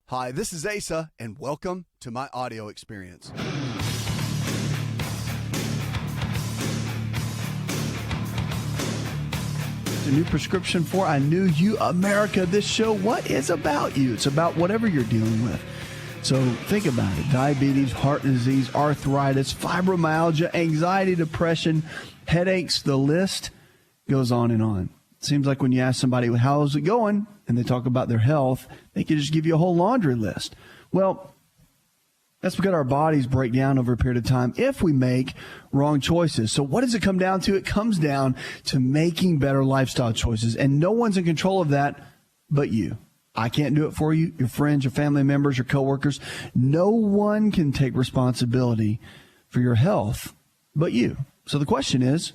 Hi, this is Asa, and welcome to my audio experience. A new prescription for I Knew You America. This show, what is about you? It's about whatever you're dealing with. So think about it. Diabetes, heart disease, arthritis, fibromyalgia, anxiety, depression, headaches, the list goes on and on. It seems like when you ask somebody, how's it going? And they talk about their health, they can just give you a whole laundry list. Well, that's because our bodies break down over a period of time if we make wrong choices. So what does it come down to? It comes down to making better lifestyle choices. And no one's in control of that but you. I can't do it for you, your friends, your family members, your coworkers. No one can take responsibility for your health but you. So the question is,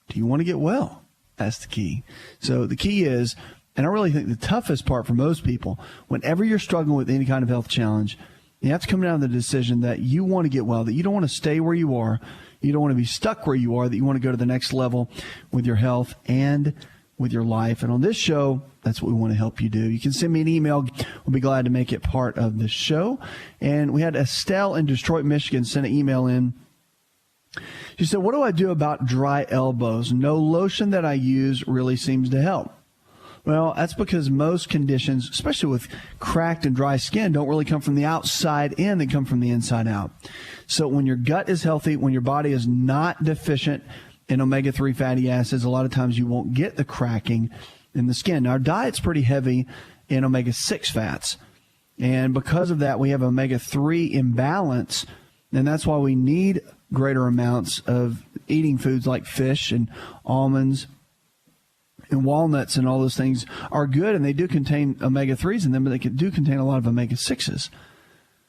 do you want to get well? That's the key. So the key is, and I really think the toughest part for most people, whenever you're struggling with any kind of health challenge, you have to come down to the decision that you want to get well, that you don't want to stay where you are, you don't want to be stuck where you are, that you want to go to the next level with your health and with your life. And on this show, that's what we want to help you do. You can send me an email. We'll be glad to make it part of the show. And we had Estelle in Detroit, Michigan send an email in. She said, what do I do about dry elbows? No lotion that I use really seems to help. Well, that's because most conditions, especially with cracked and dry skin, don't really come from the outside in, they come from the inside out. So when your gut is healthy, when your body is not deficient in omega-3 fatty acids, a lot of times you won't get the cracking in the skin. Now, our diet's pretty heavy in omega-6 fats. And because of that, we have omega-3 imbalance, and that's why we need greater amounts of eating foods like fish and almonds and walnuts, and all those things are good, and they do contain omega-3s in them, but they do contain a lot of omega-6s.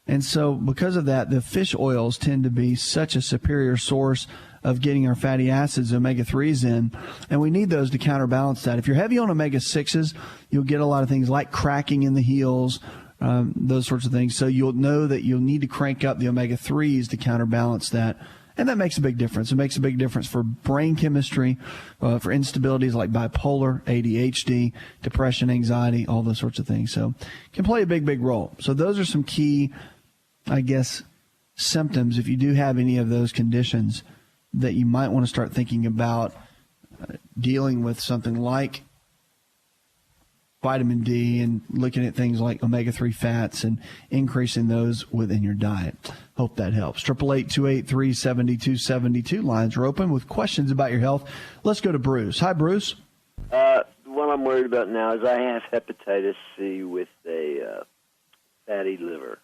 And so because of that, the fish oils tend to be such a superior source of getting our fatty acids, omega-3s in, and we need those to counterbalance that. If you're heavy on omega-6s, you'll get a lot of things like cracking in the heels, those sorts of things. So you'll know that you'll need to crank up the omega-3s to counterbalance that. And that makes a big difference. It makes a big difference for brain chemistry, for instabilities like bipolar, ADHD, depression, anxiety, all those sorts of things. So it can play a big, big role. So those are some key, I guess, symptoms, if you do have any of those conditions, that you might want to start thinking about dealing with something like vitamin D and looking at things like omega-3 fats and increasing those within your diet. Hope that helps. 888-283-7272. Lines are open with questions about your health. Let's go to Bruce. Hi, Bruce. What I'm worried about now is I have hepatitis C with a fatty liver.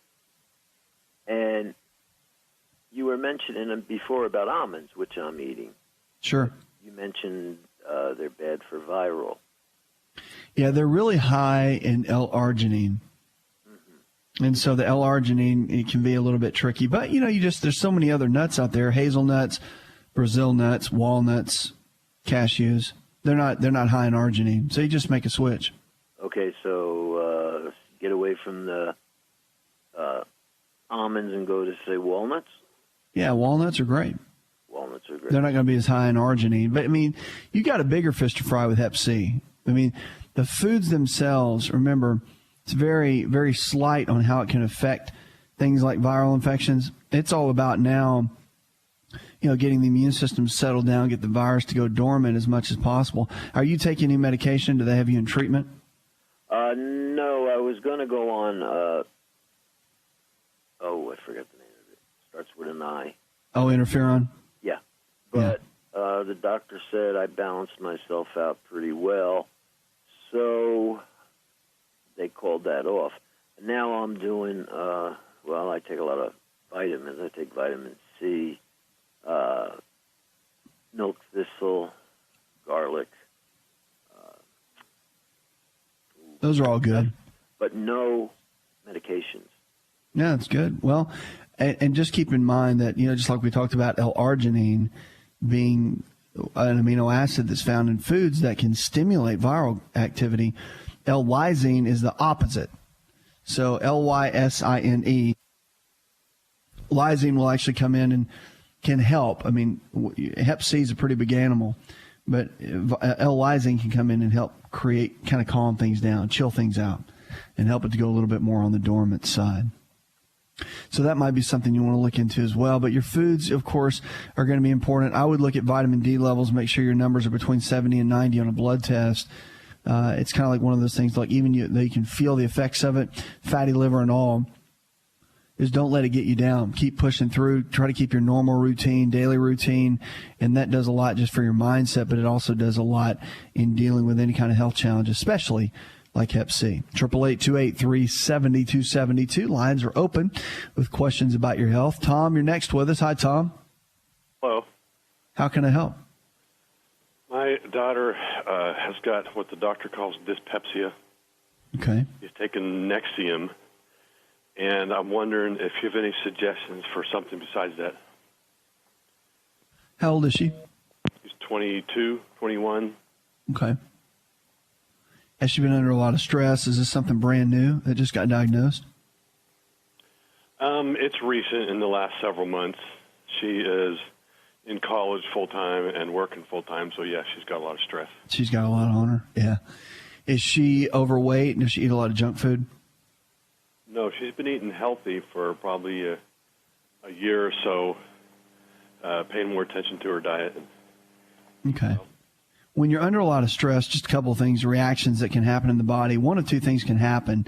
And you were mentioning before about almonds, which I'm eating. Sure. You mentioned they're bad for viral. Yeah, they're really high in L-arginine. Mm-hmm. And so the L-arginine, it can be a little bit tricky. But, there's so many other nuts out there, hazelnuts, Brazil nuts, walnuts, cashews. They're not high in arginine. So you just make a switch. Okay, so get away from the almonds and go to, say, walnuts? Yeah, walnuts are great. Walnuts are great. They're not going to be as high in arginine. But, you got a bigger fish to fry with hep C. The foods themselves, remember, it's very, very slight on how it can affect things like viral infections. It's all about now, getting the immune system settled down, get the virus to go dormant as much as possible. Are you taking any medication? Do they have you in treatment? No, I was going to go on, I forgot the name of it. Starts with an I. Oh, interferon? Yeah. But the doctor said I balanced myself out pretty well. So they called that off. And now I'm doing, I take a lot of vitamins. I take vitamin C, milk thistle, garlic. Those are all good. But no medications. Yeah, that's good. Well, and just keep in mind that, just like we talked about L-arginine being an amino acid that's found in foods that can stimulate viral activity, L-lysine is the opposite. So L-Y-S-I-N-E, lysine will actually come in and can help. Hep C is a pretty big animal, but L-lysine can come in and help kind of calm things down, chill things out. and help it to go a little bit more on the dormant side. So that might be something you want to look into as well. But your foods, of course, are going to be important. I would look at vitamin D levels, make sure your numbers are between 70 and 90 on a blood test. It's kind of like one of those things, like even you can feel the effects of it, fatty liver and all, is don't let it get you down. Keep pushing through. Try to keep your normal routine, daily routine, and that does a lot just for your mindset, but it also does a lot in dealing with any kind of health challenge, especially like Hep C. 888-283-7272. Lines are open with questions about your health. Tom, you're next with us. Hi, Tom. Hello. How can I help? My daughter has got what the doctor calls dyspepsia. Okay. She's taken Nexium, and I'm wondering if you have any suggestions for something besides that. How old is she? She's 22, 21. Okay. Has she been under a lot of stress? Is this something brand new that just got diagnosed? It's recent, in the last several months. She is in college full-time and working full-time, so yeah, she's got a lot of stress. She's got a lot on her, yeah. Is she overweight? Does she eat a lot of junk food? No, she's been eating healthy for probably a year or so, paying more attention to her diet. Okay. When you're under a lot of stress, just a couple of things, reactions that can happen in the body. One of two things can happen.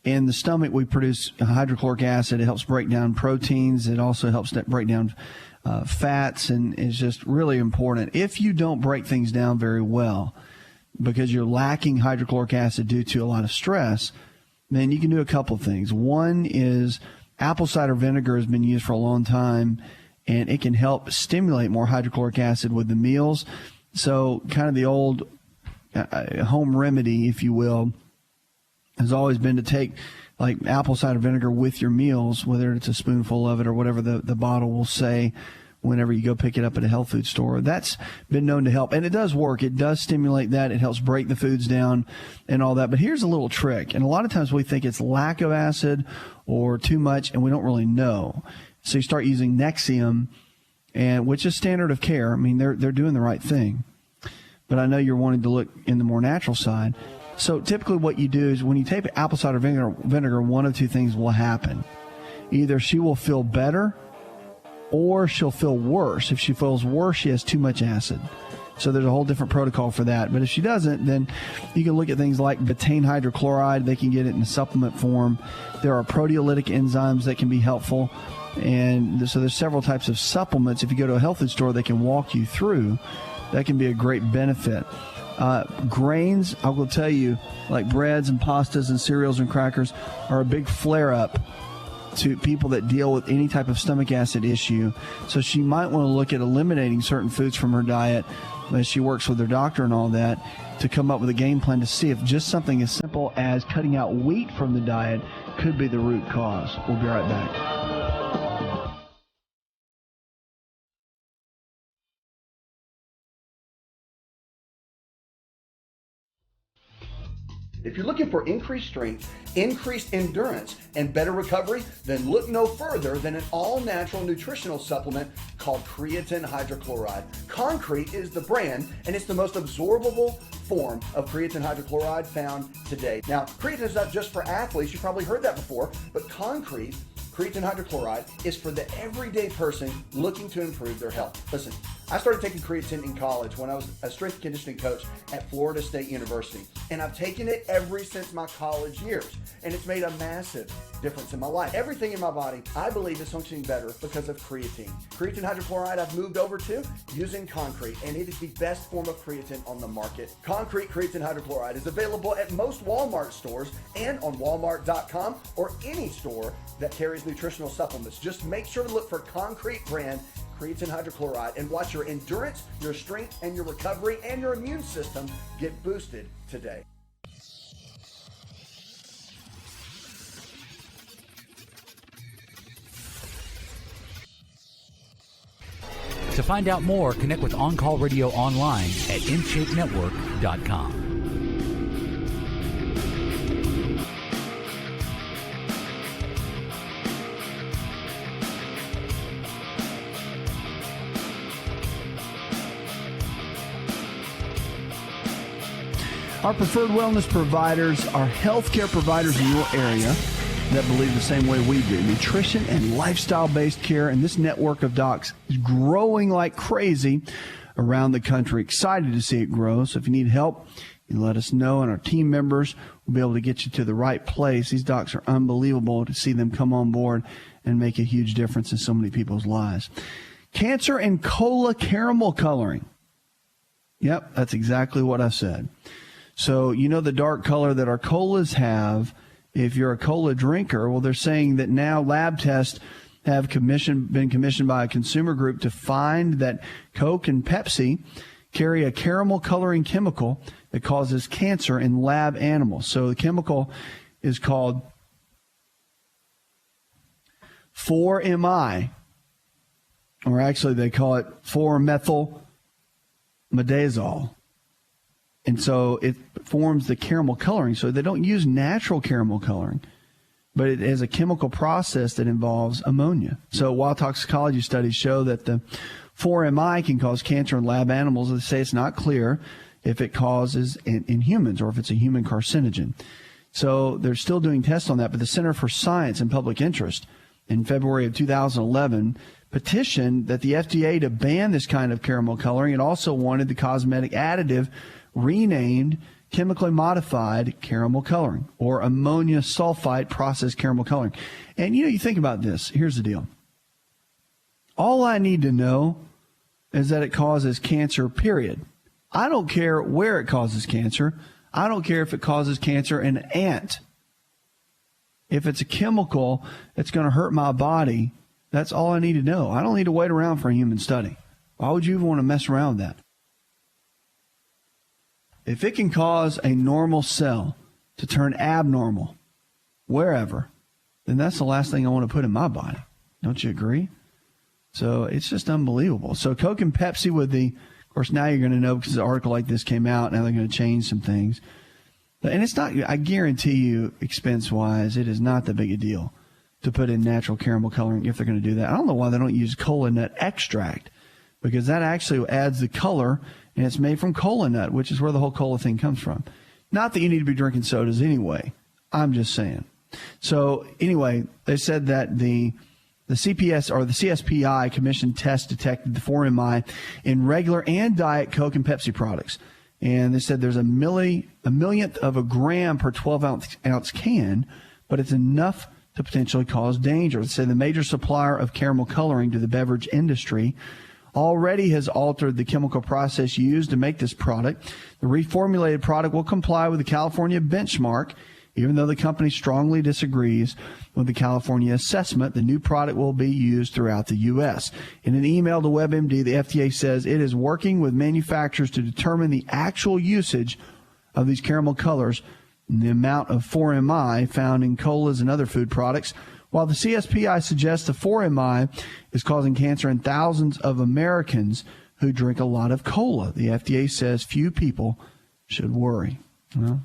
In the stomach, we produce hydrochloric acid. It helps break down proteins. It also helps break down fats, and is just really important. If you don't break things down very well because you're lacking hydrochloric acid due to a lot of stress, then you can do a couple of things. One is apple cider vinegar has been used for a long time, and it can help stimulate more hydrochloric acid with the meals. So kind of the old home remedy, if you will, has always been to take like apple cider vinegar with your meals, whether it's a spoonful of it or whatever the bottle will say whenever you go pick it up at a health food store. That's been known to help, and it does work. It does stimulate that. It helps break the foods down and all that. But here's a little trick, and a lot of times we think it's lack of acid or too much, and we don't really know. So you start using Nexium, and which is standard of care. I mean, they're doing the right thing. But I know you're wanting to look in the more natural side. So typically what you do is when you take apple cider vinegar, one of two things will happen. Either she will feel better or she'll feel worse. If she feels worse, she has too much acid. So there's a whole different protocol for that. But if she doesn't, then you can look at things like betaine hydrochloride. They can get it in a supplement form. There are proteolytic enzymes that can be helpful. And so there's several types of supplements. If you go to a health food store, they can walk you through. That can be a great benefit. Grains, I will tell you, like breads and pastas and cereals and crackers, are a big flare-up to people that deal with any type of stomach acid issue. So she might want to look at eliminating certain foods from her diet as she works with her doctor and all that, to come up with a game plan to see if just something as simple as cutting out wheat from the diet could be the root cause. We'll be right back. If you're looking for increased strength, increased endurance, and better recovery, then look no further than an all-natural nutritional supplement called creatine hydrochloride. Concrete is the brand, and it's the most absorbable form of creatine hydrochloride found today. Now, creatine is not just for athletes. You've probably heard that before, but creatine hydrochloride is for the everyday person looking to improve their health. Listen, I started taking creatine in college when I was a strength and conditioning coach at Florida State University, and I've taken it ever since my college years, and it's made a massive difference in my life. Everything in my body, I believe, is functioning better because of creatine. Creatine hydrochloride I've moved over to using Concrete, and it is the best form of creatine on the market. Concrete creatine hydrochloride is available at most Walmart stores and on Walmart.com or any store that carries nutritional supplements. Just make sure to look for Concrete brand creatine hydrochloride and watch your endurance, your strength, and your recovery and your immune system get boosted today. To find out more, connect with On Call Radio online at inshapenetwork.com. Our preferred wellness providers are healthcare providers in your area that believe the same way we do. Nutrition and lifestyle-based care, and this network of docs is growing like crazy around the country. Excited to see it grow. So if you need help, you let us know, and our team members will be able to get you to the right place. These docs are unbelievable to see them come on board and make a huge difference in so many people's lives. Cancer and cola caramel coloring. Yep, that's exactly what I said. So you know the dark color that our colas have. If you're a cola drinker, well, they're saying that now lab tests have been commissioned by a consumer group to find that Coke and Pepsi carry a caramel coloring chemical that causes cancer in lab animals. So the chemical is called 4-MI, or actually they call it 4-methylmidazole. And so it forms the caramel coloring. So they don't use natural caramel coloring, but it is a chemical process that involves ammonia. So while toxicology studies show that the 4-MI can cause cancer in lab animals, they say it's not clear if it causes in humans or if it's a human carcinogen. So they're still doing tests on that, but the Center for Science and Public Interest in February of 2011 petitioned that the FDA to ban this kind of caramel coloring. It also wanted the cosmetic additive renamed chemically modified caramel coloring, or ammonia sulfite processed caramel coloring. And you think about this. Here's the deal. All I need to know is that it causes cancer, period. I don't care where it causes cancer. I don't care if it causes cancer in an ant. If it's a chemical that's going to hurt my body, that's all I need to know. I don't need to wait around for a human study. Why would you even want to mess around with that? If it can cause a normal cell to turn abnormal wherever, then that's the last thing I want to put in my body. Don't you agree? So it's just unbelievable. So Coke and Pepsi of course, now you're going to know because an article like this came out. Now they're going to change some things. And it's not, I guarantee you, expense-wise, it is not that big a deal to put in natural caramel coloring if they're going to do that. I don't know why they don't use cola nut extract, because that actually adds the color, and it's made from cola nut, which is where the whole cola thing comes from. Not that you need to be drinking sodas anyway. I'm just saying. So anyway, they said that the CPS or the CSPI commission test detected the 4-MI in regular and diet Coke and Pepsi products. And they said there's a millionth of a gram per 12-ounce can, but it's enough to potentially cause danger. They say the major supplier of caramel coloring to the beverage industry already has altered the chemical process used to make this product. The reformulated product will comply with the California benchmark. Even though the company strongly disagrees with the California assessment, the new product will be used throughout the U.S. In an email to WebMD, the FDA says it is working with manufacturers to determine the actual usage of these caramel colors and the amount of 4-MI found in colas and other food products. While the CSPI suggests the 4-MI is causing cancer in thousands of Americans who drink a lot of cola, the FDA says few people should worry. Well,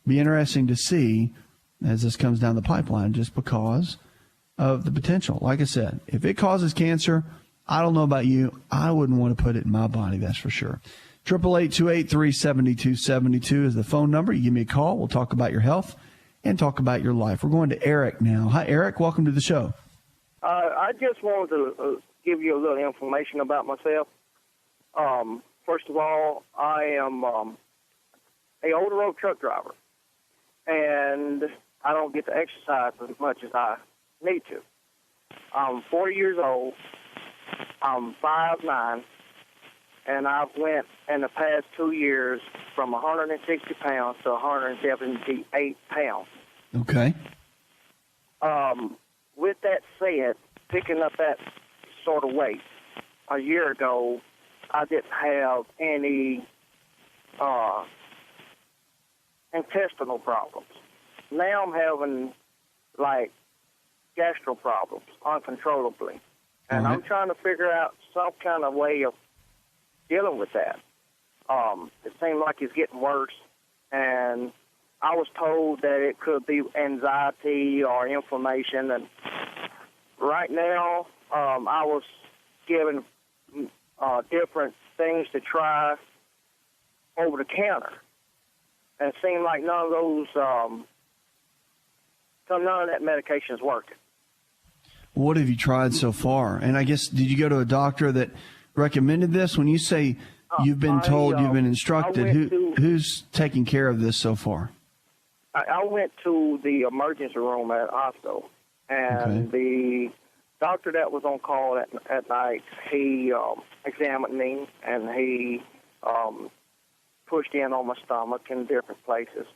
be interesting to see as this comes down the pipeline, just because of the potential. Like I said, if it causes cancer, I don't know about you, I wouldn't want to put it in my body, that's for sure. 888-283-7272 is the phone number. You give me a call. We'll talk about your health and talk about your life. We're going to Eric now. Hi, Eric. Welcome to the show. I just wanted to give you a little information about myself. First of all, I am a over-the-road truck driver, and I don't get to exercise as much as I need to. I'm 40 years old. I'm 5'9", and I've went in the past 2 years from 160 pounds to 178 pounds. Okay. With that said, picking up that sort of weight, a year ago, I didn't have any intestinal problems. Now I'm having, like, gastro problems uncontrollably. And I'm trying to figure out some kind of way of dealing with that. It seems like it's getting worse. And I was told that it could be anxiety or inflammation. And right now, I was given different things to try over the counter. and it seemed like none of those, none of that medication is working. What have you tried so far? And I guess, did you go to a doctor that recommended this? When you say you've been told, you've been instructed, who's taking care of this so far? I went to the emergency room at hospital, and the doctor that was on call at night, he examined me, and he pushed in on my stomach in different places.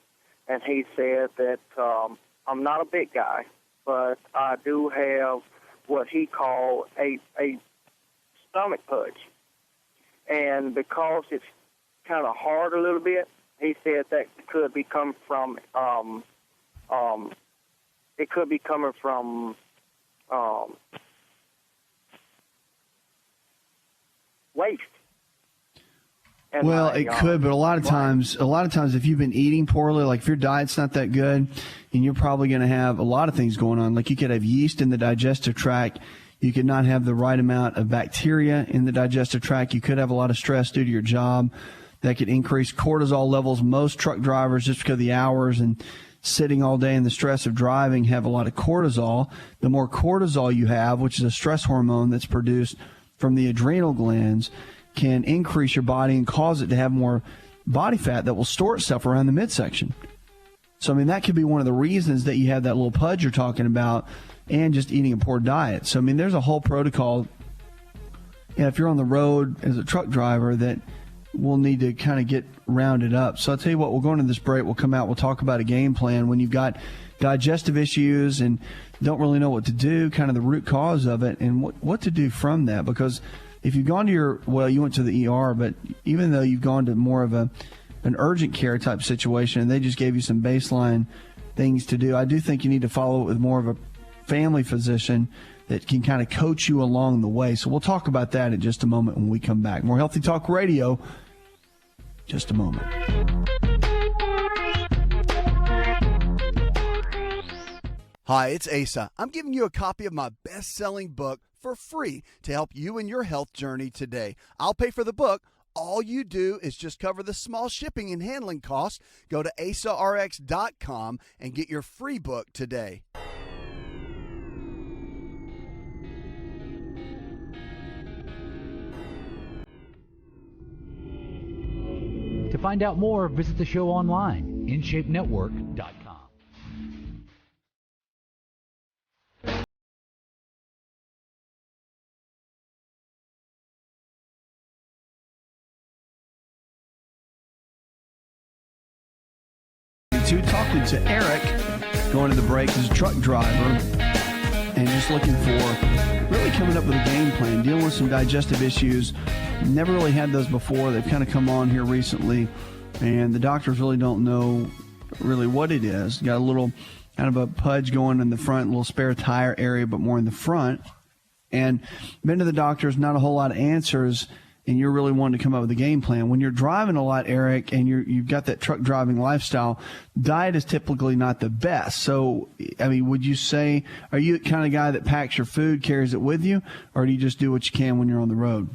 And he said that I'm not a big guy, but I do have what he called a stomach pudge. And because it's kind of hard a little bit, he said that could be coming from waste. Well, it could, but a lot of times, if you've been eating poorly, like if your diet's not that good, and you're probably going to have a lot of things going on. Like you could have yeast in the digestive tract. You could not have the right amount of bacteria in the digestive tract. You could have a lot of stress due to your job. That could increase cortisol levels. Most truck drivers, just because of the hours and sitting all day and the stress of driving, have a lot of cortisol. The more cortisol you have, which is a stress hormone that's produced from the adrenal glands, can increase your body and cause it to have more body fat that will store itself around the midsection. So, I mean, that could be one of the reasons that you have that little pudge you're talking about, and just eating a poor diet. So, I mean, there's a whole protocol. If you're on the road as a truck driver, that we'll need to kind of get rounded up. So I'll tell you what, we'll go into this break. We'll come out. We'll talk about a game plan when you've got digestive issues and don't really know what to do, kind of the root cause of it, and what to do from that. Because if you've gone to you went to the ER, but even though you've gone to more of an urgent care type situation and they just gave you some baseline things to do, I do think you need to follow it with more of a family physician that can kind of coach you along the way. So we'll talk about that in just a moment when we come back. More Healthy Talk Radio, just a moment. Hi, it's Asa. I'm giving you a copy of my best-selling book for free to help you in your health journey today. I'll pay for the book. All you do is just cover the small shipping and handling costs. Go to asarx.com and get your free book today. To find out more, visit the show online, inshapenetwork.com. Talking to Eric, going to the break as a truck driver, and just looking for really coming up with a game plan, dealing with some digestive issues. Never really had those before. They've kind of come on here recently, and the doctors really don't know really what it is. Got a little kind of a pudge going in the front, a little spare tire area, but more in the front. And been to the doctors, not a whole lot of answers, and you're really wanting to come up with a game plan. When you're driving a lot, Eric, and you've got that truck driving lifestyle, diet is typically not the best. So, I mean, would you say, are you the kind of guy that packs your food, carries it with you, or do you just do what you can when you're on the road?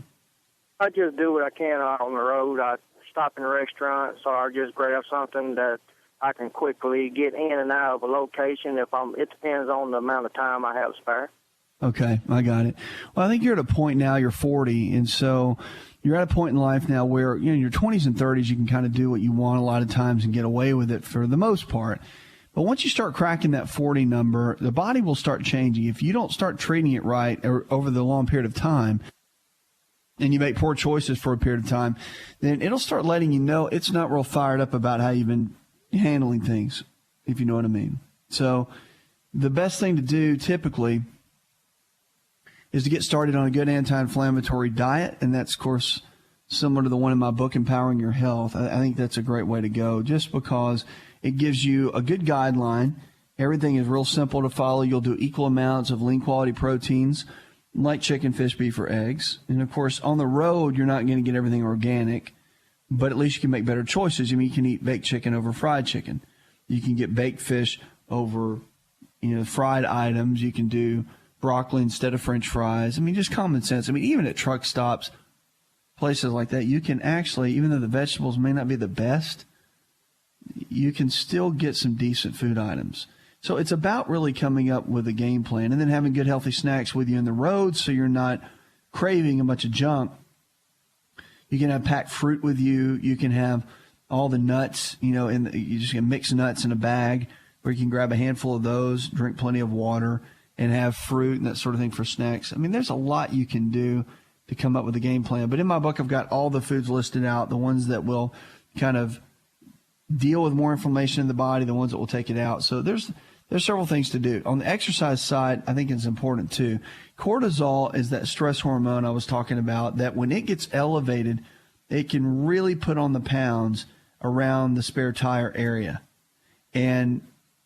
I just do what I can on the road. I stop in a restaurant, so I just grab something that I can quickly get in and out of a location. It depends on the amount of time I have spare. Okay, I got it. Well, I think you're at a point now, you're 40, and so you're at a point in life now where, you know, in your 20s and 30s, you can kind of do what you want a lot of times and get away with it for the most part. But once you start cracking that 40 number, the body will start changing. If you don't start treating it right over the long period of time, and you make poor choices for a period of time, then it'll start letting you know it's not real fired up about how you've been handling things, if you know what I mean. So the best thing to do typically is to get started on a good anti-inflammatory diet, and that's, of course, similar to the one in my book, Empowering Your Health. I think that's a great way to go, just because it gives you a good guideline. Everything is real simple to follow. You'll do equal amounts of lean-quality proteins, like chicken, fish, beef, or eggs. And, of course, on the road, you're not going to get everything organic, but at least you can make better choices. I mean, you can eat baked chicken over fried chicken. You can get baked fish over, fried items. You can do broccoli instead of French fries. I mean, just common sense. I mean, even at truck stops, places like that, you can actually, even though the vegetables may not be the best, you can still get some decent food items. So it's about really coming up with a game plan and then having good, healthy snacks with you in the road so you're not craving a bunch of junk. You can have packed fruit with you. You can have all the nuts, and you just can mix nuts in a bag, or you can grab a handful of those, drink plenty of water, and have fruit and that sort of thing for snacks. I mean, there's a lot you can do to come up with a game plan. But in my book, I've got all the foods listed out, the ones that will kind of deal with more inflammation in the body, the ones that will take it out. So there's several things to do. On the exercise side, I think it's important too. Cortisol is that stress hormone I was talking about that when it gets elevated, it can really put on the pounds around the spare tire area. And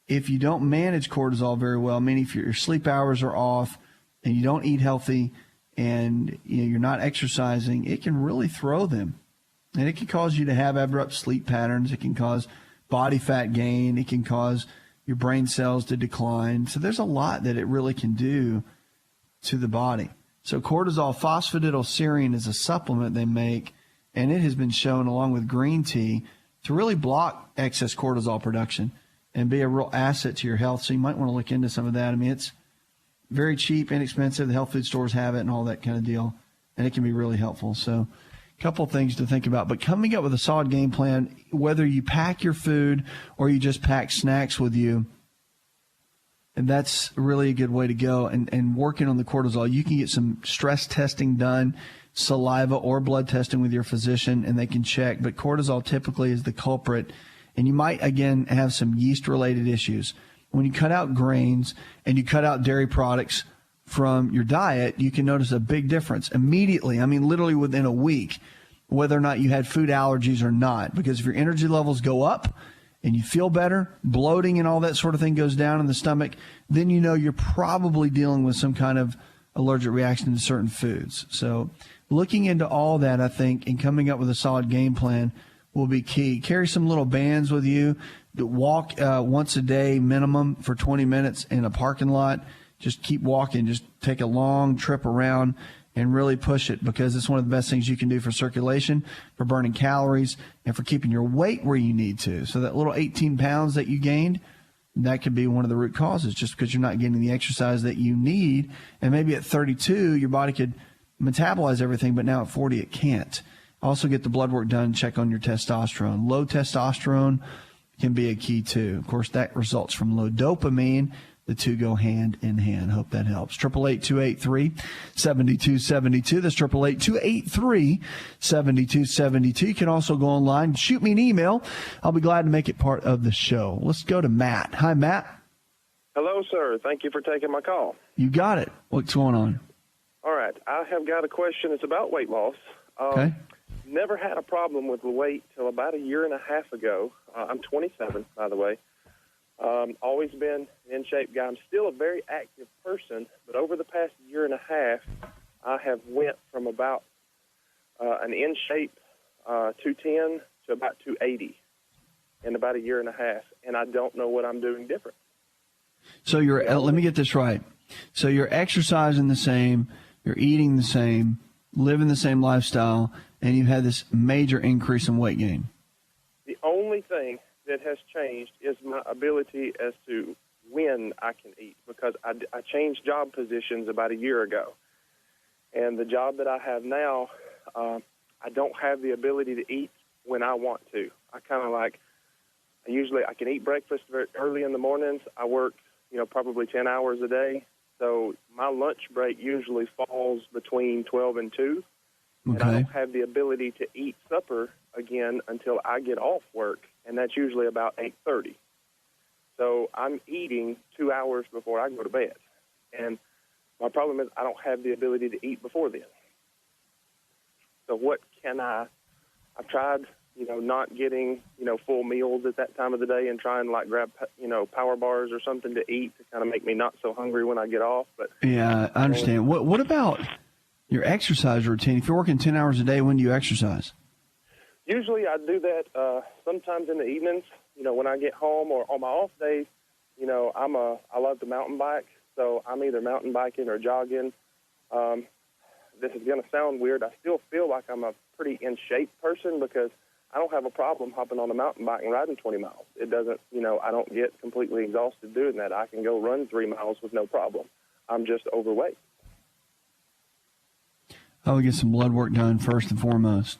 if you don't manage cortisol very well, I mean, if your sleep hours are off and you don't eat healthy and you're not exercising, it can really throw them. And it can cause you to have abrupt sleep patterns. It can cause body fat gain. It can cause your brain cells to decline. So there's a lot that it really can do to the body. So cortisol phosphatidylserine is a supplement they make, and it has been shown along with green tea to really block excess cortisol production and be a real asset to your health. So you might want to look into some of that. I mean, it's very cheap, inexpensive. The health food stores have it and all that kind of deal, and it can be really helpful. So a couple of things to think about. But coming up with a solid game plan, whether you pack your food or you just pack snacks with you, and that's really a good way to go. And working on the cortisol, you can get some stress testing done, saliva or blood testing with your physician, and they can check. But cortisol typically is the culprit. And you might, again, have some yeast-related issues. When you cut out grains and you cut out dairy products from your diet, you can notice a big difference immediately. I mean, literally within a week, whether or not you had food allergies or not. Because if your energy levels go up and you feel better, bloating and all that sort of thing goes down in the stomach, then you know you're probably dealing with some kind of allergic reaction to certain foods. So looking into all that, I think, and coming up with a solid game plan will be key. Carry some little bands with you. Walk once a day minimum for 20 minutes in a parking lot. Just keep walking. Just take a long trip around and really push it, because it's one of the best things you can do for circulation, for burning calories, and for keeping your weight where you need to. So that little 18 pounds that you gained, that could be one of the root causes, just because you're not getting the exercise that you need. And maybe at 32, your body could metabolize everything, but now at 40, it can't. Also get the blood work done, check on your testosterone. Low testosterone can be a key too. Of course, that results from low dopamine. The two go hand in hand. Hope that helps. 888-283-7272. That's 888-283-7272. You can also go online, shoot me an email. I'll be glad to make it part of the show. Let's go to Matt. Hi, Matt. Hello, sir. Thank you for taking my call. You got it. What's going on? All right. I have got a question. It's about weight loss. Okay. Never had a problem with weight till about a year and a half ago. I'm 27, by the way. Always been an in-shape guy. I'm still a very active person, but over the past year and a half, I have went from about an in-shape 210 to about 280 in about a year and a half, and I don't know what I'm doing different. So let me get this right. So you're exercising the same, you're eating the same, living the same lifestyle, and you've had this major increase in weight gain. The only thing that has changed is my ability as to when I can eat, because I changed job positions about a year ago. And the job that I have now, I don't have the ability to eat when I want to. I can eat breakfast very early in the mornings. I work, probably 10 hours a day. So my lunch break usually falls between 12 and 2. Okay. And I don't have the ability to eat supper again until I get off work, and that's usually about 8:30. So I'm eating 2 hours before I go to bed. And my problem is I don't have the ability to eat before then. So what can I've tried, not getting, full meals at that time of the day and trying to grab, power bars or something to eat to kind of make me not so hungry when I get off. But yeah, I understand. What about your exercise routine? If you're working 10 hours a day, when do you exercise? Usually I do that sometimes in the evenings, when I get home, or on my off days. I love to mountain bike, so I'm either mountain biking or jogging. This is going to sound weird. I still feel like I'm a pretty in shape person because I don't have a problem hopping on a mountain bike and riding 20 miles. It doesn't, I don't get completely exhausted doing that. I can go run 3 miles with no problem. I'm just overweight. I would get some blood work done first and foremost,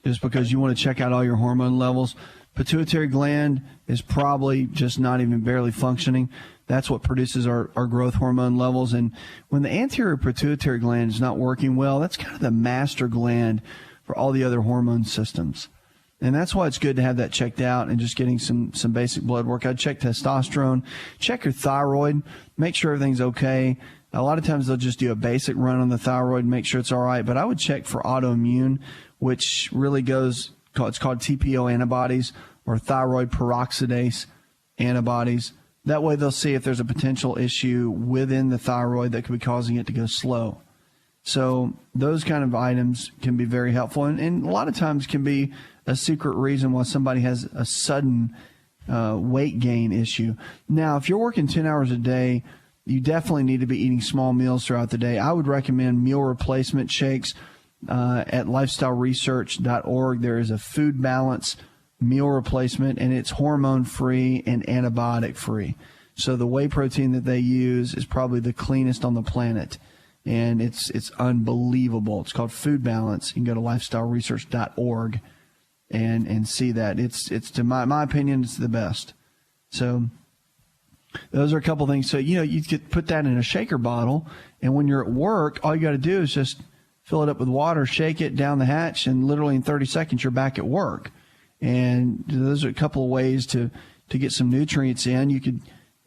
just because you want to check out all your hormone levels. Pituitary gland is probably just not even barely functioning. That's what produces our growth hormone levels. And when the anterior pituitary gland is not working well, that's kind of the master gland for all the other hormone systems. And that's why it's good to have that checked out and just getting some basic blood work. I'd check testosterone, check your thyroid, make sure everything's okay. A lot of times they'll just do a basic run on the thyroid and make sure it's all right. But I would check for autoimmune, which really it's called TPO antibodies or thyroid peroxidase antibodies. That way they'll see if there's a potential issue within the thyroid that could be causing it to go slow. So those kind of items can be very helpful, and a lot of times can be a secret reason why somebody has a sudden weight gain issue. Now, if you're working 10 hours a day, you definitely need to be eating small meals throughout the day. I would recommend meal replacement shakes at lifestyleresearch.org. There is a food balance meal replacement, and it's hormone-free and antibiotic-free. So the whey protein that they use is probably the cleanest on the planet, and it's unbelievable. It's called Food Balance. You can go to lifestyleresearch.org and see that. It's to my opinion, it's the best. So those are a couple things. So, you could put that in a shaker bottle, and when you're at work, all you got to do is just fill it up with water, shake it down the hatch, and literally in 30 seconds, you're back at work. And those are a couple of ways to get some nutrients in. You could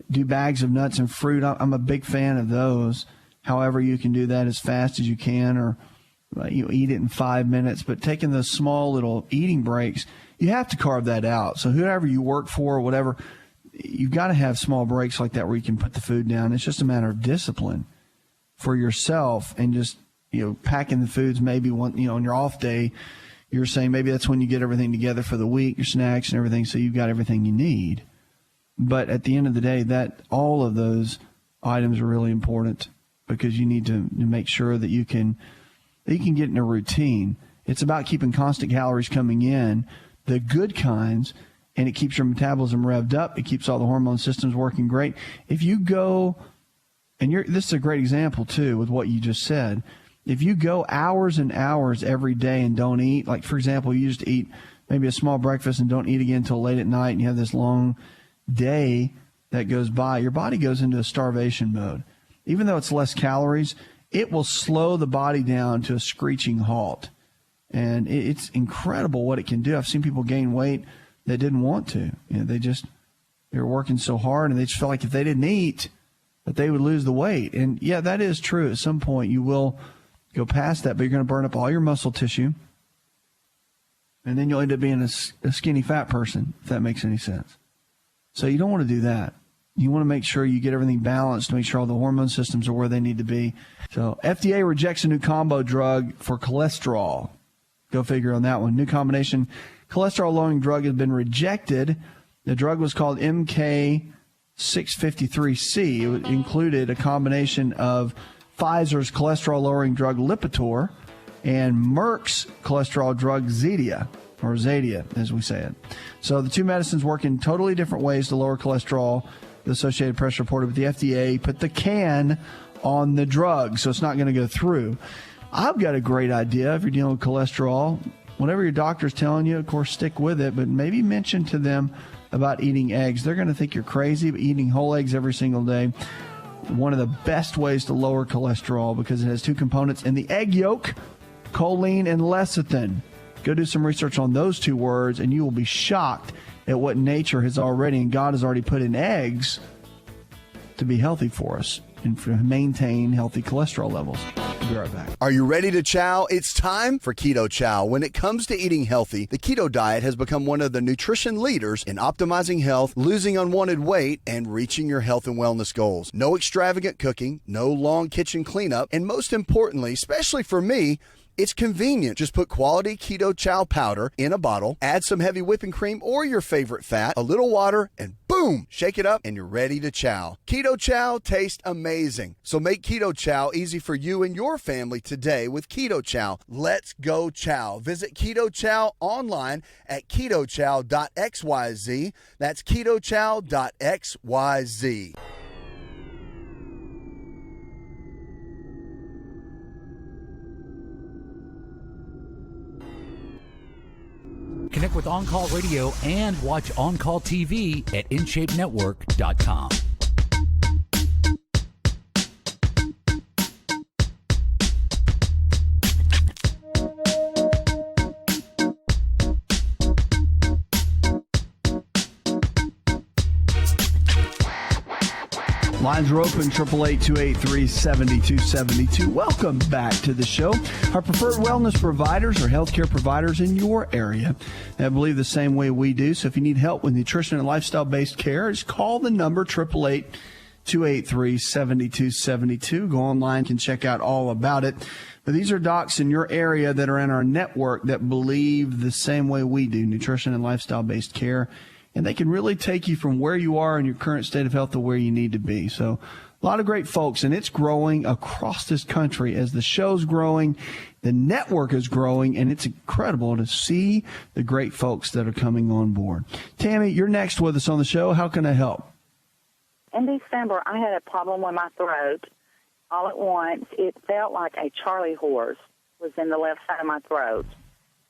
do bags of nuts and fruit. I'm a big fan of those. However, you can do that as fast as you can, or eat it in 5 minutes. But taking those small little eating breaks, you have to carve that out. So whoever you work for, whatever, you've got to have small breaks like that where you can put the food down. It's just a matter of discipline for yourself, and just packing the foods maybe on your off day. You're saying maybe that's when you get everything together for the week, your snacks and everything, so you've got everything you need. But at the end of the day, that all of those items are really important, because you need to make sure that you can get in a routine. It's about keeping constant calories coming in, the good kinds, and it keeps your metabolism revved up. It keeps all the hormone systems working great. If you go, and this is a great example too with what you just said. If you go hours and hours every day and don't eat, like for example, you just eat maybe a small breakfast and don't eat again until late at night, and you have this long day that goes by, your body goes into a starvation mode. Even though it's less calories, it will slow the body down to a screeching halt. And it's incredible what it can do. I've seen people gain weight that didn't want to. They were working so hard, and they just felt like if they didn't eat, that they would lose the weight. And yeah, that is true. At some point you will go past that, but you're going to burn up all your muscle tissue, and then you'll end up being a skinny fat person, if that makes any sense. So you don't want to do that. You want to make sure you get everything balanced to make sure all the hormone systems are where they need to be. So FDA rejects a new combo drug for cholesterol. Go figure on that one. New combination cholesterol-lowering drug has been rejected. The drug was called MK653C. It included a combination of Pfizer's cholesterol-lowering drug Lipitor and Merck's cholesterol drug Zetia, or Zadia, as we say it. So the two medicines work in totally different ways to lower cholesterol, the Associated Press reported, but the FDA put the can on the drug, so it's not going to go through. I've got a great idea if you're dealing with cholesterol. Whatever your doctor's telling you, of course, stick with it, but maybe mention to them about eating eggs. They're going to think you're crazy, but eating whole eggs every single day, one of the best ways to lower cholesterol, because it has two components in the egg yolk, choline and lecithin. Go do some research on those two words, and you will be shocked at what nature has already, and God has already put in eggs to be healthy for us and to maintain healthy cholesterol levels. We'll be right back. Are you ready to chow? It's time for Keto Chow. When it comes to eating healthy, the keto diet has become one of the nutrition leaders in optimizing health, losing unwanted weight, and reaching your health and wellness goals. No extravagant cooking, no long kitchen cleanup, and most importantly, especially for me, It's convenient. Just put quality Keto Chow powder in a bottle, add some heavy whipping cream or your favorite fat, a little water, and boom, shake it up and you're ready to chow. Keto Chow tastes amazing. So make Keto Chow easy for you and your family today with Keto Chow. Let's go chow. Visit Keto Chow online at ketochow.xyz. That's ketochow.xyz. Connect with On Call Radio and watch On Call TV at inshapenetwork.com. Lines are open, 888-283-7272. Welcome back to the show. Our preferred wellness providers are healthcare providers in your area. I believe the same way we do. So if you need help with nutrition and lifestyle-based care, just call the number 888-283-7272. Go online, you can check out all about it. But these are docs in your area that are in our network that believe the same way we do, nutrition and lifestyle-based care. And they can really take you from where you are in your current state of health to where you need to be. So a lot of great folks, and it's growing across this country as the show's growing, the network is growing, and it's incredible to see the great folks that are coming on board. Tammy, you're next with us on the show. How can I help? In December, I had a problem with my throat. All at once, it felt like a Charlie horse was in the left side of my throat.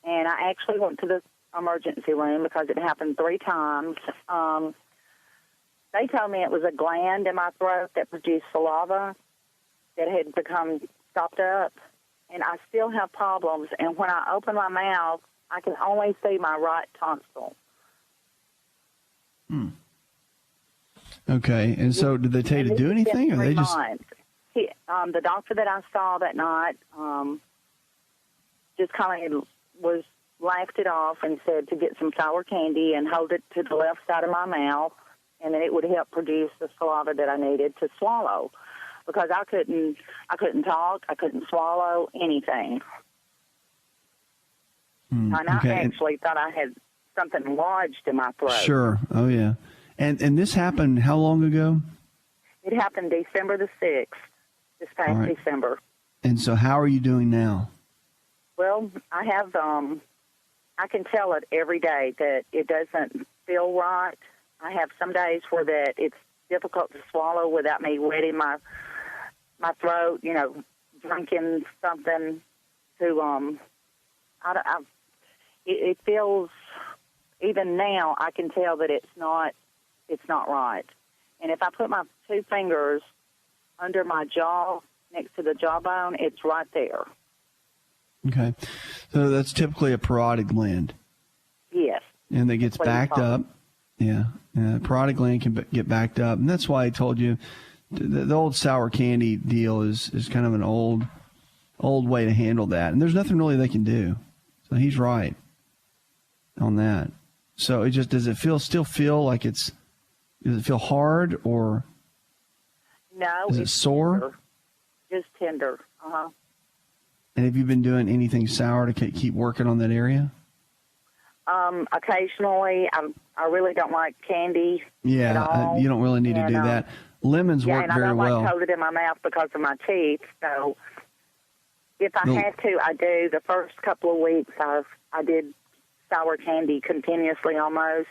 And I actually went to the emergency room because it happened 3 times. They told me it was a gland in my throat that produced saliva that had become stopped up, and I still have problems. And when I open my mouth, I can only see my right tonsil. Okay, and so did they tell you to do anything, or they just? The doctor that I saw that night just kind of laughed it off and said to get some sour candy and hold it to the left side of my mouth, and then it would help produce the saliva that I needed to swallow, because I couldn't talk, I couldn't swallow anything. And I actually thought I had something lodged in my throat. Sure. Oh yeah. And this happened how long ago? It happened December the 6th, this past December. And so how are you doing now? Well, I have I can tell it every day that it doesn't feel right. I have some days where that it's difficult to swallow without me wetting my throat, drinking something to it feels, even now I can tell that it's not right. And if I put my 2 fingers under my jaw next to the jawbone, it's right there. Okay. So that's typically a parotid gland. Yes. And that gets backed up. Yeah. Parotid gland can get backed up. And that's why I told you the old sour candy deal is kind of an old way to handle that. And there's nothing really they can do. So he's right on that. So it just, does it still feel like does it feel hard, or no? Is it sore? Tender. Just tender. Uh-huh. And have you been doing anything sour to keep working on that area? Occasionally. I really don't like candy. Yeah, you don't really need to do that. Lemons work very well. And I don't like to hold it in my mouth because of my teeth. So if I had to, I do. The first couple of weeks, I did sour candy continuously almost.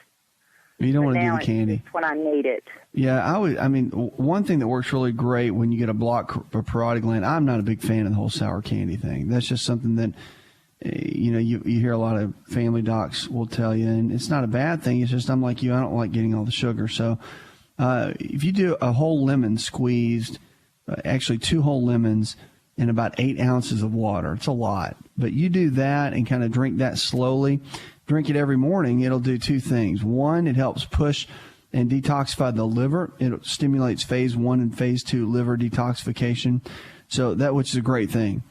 You don't want to do the candy. It's when I need it. Yeah, one thing that works really great when you get a blocked parotid gland, I'm not a big fan of the whole sour candy thing. That's just something that, you hear a lot of family docs will tell you, and it's not a bad thing. It's just, I'm like you, I don't like getting all the sugar. So if you do a whole lemon squeezed, actually 2 whole lemons in about 8 ounces of water, it's a lot. But you do that and kind of drink that slowly. Drink it every morning. It'll do 2 things. One, it helps push and detoxify the liver. It stimulates phase 1 and phase 2 liver detoxification. So which is a great thing.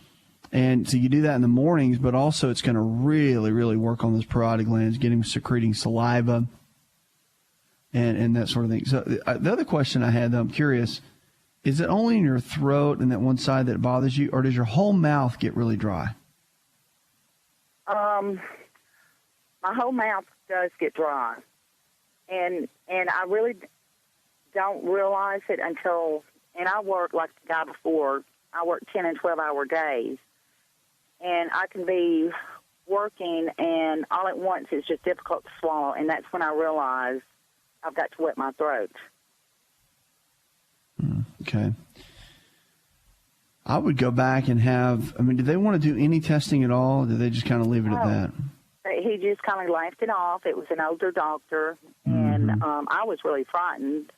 And so you do that in the mornings, but also it's going to really, really work on those parotid glands, get them secreting saliva and that sort of thing. So the other question I had, though, I'm curious, is it only in your throat and that one side that bothers you, or does your whole mouth get really dry? My whole mouth does get dry, and I really don't realize it until. And I work like the guy before. I work 10 and 12-hour days, and I can be working, and all at once it's just difficult to swallow, and that's when I realize I've got to wet my throat. Okay. I would go back and have, did they want to do any testing at all? Or did they just kind of leave it at that? He just kind of laughed it off. It was an older doctor, and I was really frightened.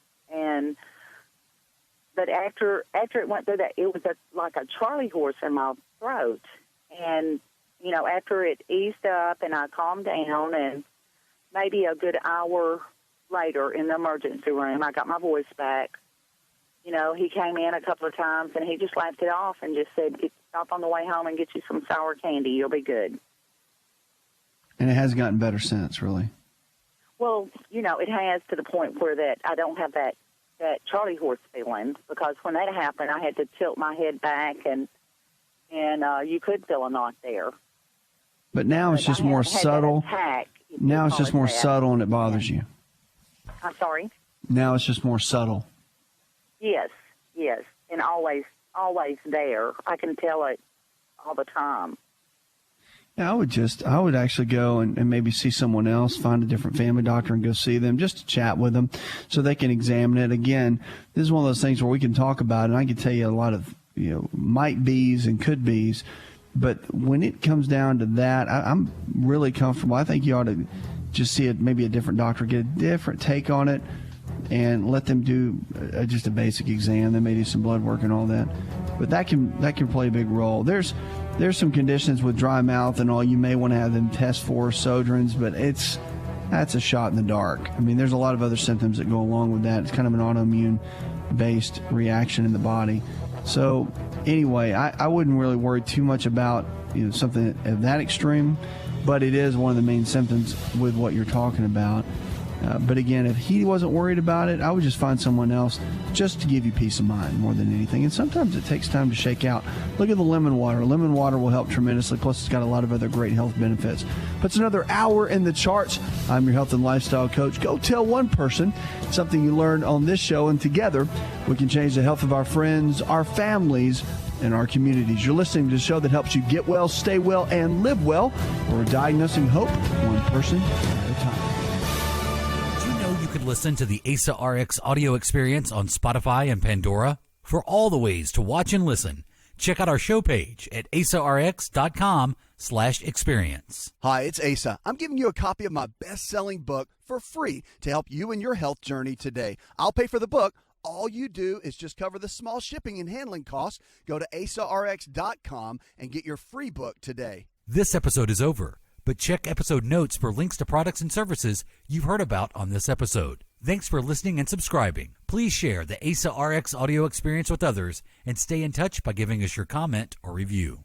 But after it went through that, it was like a Charlie horse in my throat. And, after it eased up and I calmed down, and maybe a good hour later in the emergency room, I got my voice back. He came in a couple of times, and he just laughed it off and just said, stop on the way home and get you some sour candy. You'll be good. And it has gotten better since, really? Well, it has, to the point where that I don't have that Charlie horse feeling, because when that happened, I had to tilt my head back, and you could feel a knot there. But now it's just more subtle. Now it's just more subtle, and it bothers you. I'm sorry? Now it's just more subtle. Yes, and always there. I can tell it all the time. Yeah, I would actually go and maybe see someone else, find a different family doctor and go see them, just to chat with them so they can examine it. Again, this is one of those things where we can talk about it, and I can tell you a lot of, might be's and could be's. But when it comes down to that, I'm really comfortable. I think you ought to just see maybe a different doctor, get a different take on it, and let them do just a basic exam. They may do some blood work and all that. But that can play a big role. There's some conditions with dry mouth and all you may want to have them test for, Sjögren's, but that's a shot in the dark. There's a lot of other symptoms that go along with that. It's kind of an autoimmune-based reaction in the body. So anyway, I wouldn't really worry too much about something of that extreme, but it is one of the main symptoms with what you're talking about. But again, if he wasn't worried about it, I would just find someone else just to give you peace of mind more than anything. And sometimes it takes time to shake out. Look at the lemon water. Lemon water will help tremendously. Plus, it's got a lot of other great health benefits. But it's another hour in the charts. I'm your health and lifestyle coach. Go tell one person something you learned on this show, and together we can change the health of our friends, our families, and our communities. You're listening to the show that helps you get well, stay well, and live well. We're diagnosing hope one person at a time. You could listen to the ASA RX audio experience on Spotify and Pandora. For all the ways to watch and listen, check out our show page at asarx.com/experience. Hi, it's Asa. I'm giving you a copy of my best-selling book for free to help you in your health journey today. I'll pay for the book. All you do is just cover the small shipping and handling costs. Go to asarx.com and get your free book today. This episode is over, but check episode notes for links to products and services you've heard about on this episode. Thanks for listening and subscribing. Please share the ASA RX audio experience with others and stay in touch by giving us your comment or review.